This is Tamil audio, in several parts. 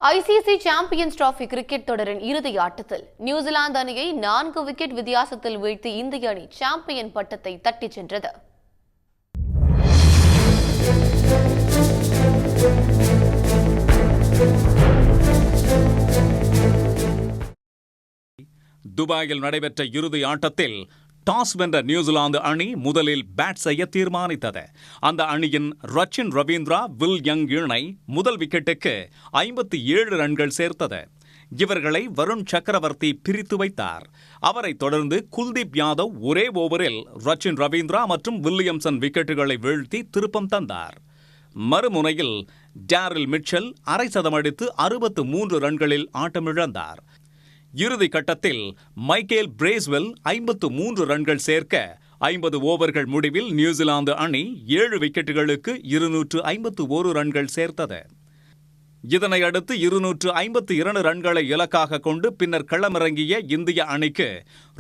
ஐசிசி சாம்பியன்ஸ் டிராபி கிரிக்கெட் தொடரின் இறுதி ஆட்டத்தில் நியூசிலாந்து அணியை 4 விக்கெட் வித்தியாசத்தில் வீழ்த்தி இந்திய அணி சாம்பியன் பட்டத்தை தட்டிச் சென்றது. துபாயில் நடைபெற்ற இறுதி ஆட்டத்தில் டாஸ் வென்ற நியூசிலாந்து அணி முதலில் பேட் செய்ய தீர்மானித்தது. அந்த அணியின் ரச்சின் ரவீந்திரா வில் யங் இணை முதல் விக்கெட்டுக்கு 57 ரன்கள் சேர்த்தது. இவர்களை வருண் சக்கரவர்த்தி பிரித்து வைத்தார். அவரைத் தொடர்ந்து குல்தீப் யாதவ் ஒரே ஓவரில் ரச்சின் ரவீந்திரா மற்றும் வில்லியம்சன் விக்கெட்டுகளை வீழ்த்தி திருப்பம் தந்தார். மறுமுனையில் டேரில் மிட்சல் அரை சதமடித்து 63 ரன்களில் ஆட்டமிழந்தார். இறுதி கட்டத்தில் மைக்கேல் பிரேஸ்வெல் 53 ரன்கள் சேர்க்க 50 ஓவர்கள் முடிவில் நியூசிலாந்து அணி 7 விக்கெட்டுகளுக்கு 251 ரன்கள் சேர்த்தது. இதனையடுத்து 252 ரன்களை இலக்காக கொண்டு பின்னர் களமிறங்கிய இந்திய அணிக்கு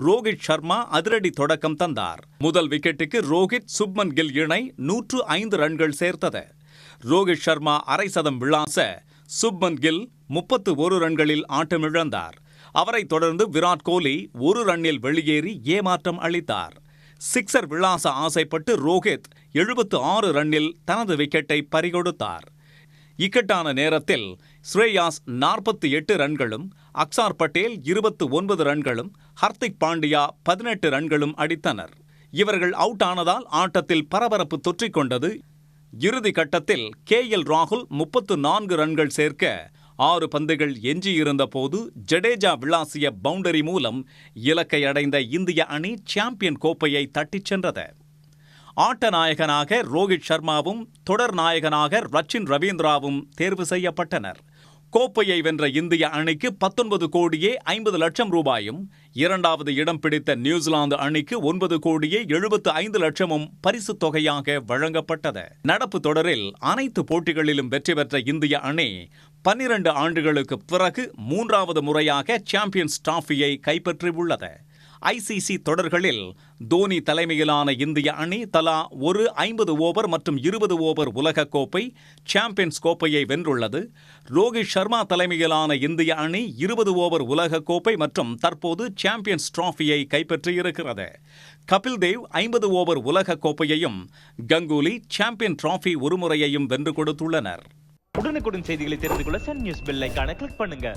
ரோஹித் சர்மா அதிரடி தொடக்கம் தந்தார். முதல் விக்கெட்டுக்கு ரோஹித் சுப்மன் கில் இணை 105 ரன்கள் சேர்த்தது. ரோஹித் சர்மா அரை சதம் விளாச சுப்மன் கில் 31 ரன்களில் ஆட்டமிழந்தார். அவரைத் தொடர்ந்து விராட் கோலி 1 ரன்னில் வெளியேறி ஏமாற்றம் அளித்தார். சிக்ஸர் விளாச ஆசைப்பட்டு ரோஹித் 76 ரன்னில் தனது விக்கெட்டை பறிகொடுத்தார். இக்கட்டான நேரத்தில் ஸ்ரேயாஸ் 48 ரன்களும், அக்சார் பட்டேல் 29 ரன்களும், ஹர்திக் பாண்டியா 18 ரன்களும் அடித்தனர். இவர்கள் அவுட் ஆனதால் ஆட்டத்தில் பரபரப்பு தொற்றிக்கொண்டது. இறுதி கட்டத்தில் KL ராகுல் 34 ரன்கள் சேர்க்க 6 பந்துகள் எஞ்சியிருந்த போது ஜடேஜா விளாசிய பவுண்டரி மூலம் இலக்கை அடைந்த இந்திய அணி சாம்பியன் கோப்பையை தட்டிச் சென்றது. ஆட்ட நாயகனாக ரோஹித் சர்மாவும் தொடர் நாயகனாக ரச்சின் ரவீந்திராவும் தேர்வு செய்யப்பட்டனர். கோப்பையை வென்ற இந்திய அணிக்கு 19 கோடியே 50 லட்சம் ரூபாயும், இரண்டாவது இடம் பிடித்த நியூசிலாந்து அணிக்கு 9 கோடியே 75 லட்சமும் பரிசு தொகையாக வழங்கப்பட்டது. நடப்பு தொடரில் அனைத்து போட்டிகளிலும் வெற்றி பெற்ற இந்திய அணி 12 ஆண்டுகளுக்கு பிறகு 3வது முறையாக சாம்பியன்ஸ் டிராபியை கைப்பற்றியுள்ளது. ஐசிசி தொடர்களில் தோனி தலைமையிலான இந்திய அணி தலா ஒரு 50 ஓவர் மற்றும் 20 ஓவர் உலகக்கோப்பை, சாம்பியன்ஸ் கோப்பையை வென்றுள்ளது. ரோஹித் சர்மா தலைமையிலான இந்திய அணி 20 ஓவர் உலகக்கோப்பை மற்றும் தற்போது சாம்பியன்ஸ் டிராபியை கைப்பற்றியிருக்கிறது. கபில் தேவ் 50 ஓவர் உலகக்கோப்பையையும், கங்குலி சாம்பியன் டிராபி ஒருமுறையையும் வென்று கொடுத்துள்ளனர். உடனுக்குடன் செய்திகளை தெரிந்து கொள்ள சன் நியூஸ் பெல் ஐகானை கிளிக் பண்ணுங்க.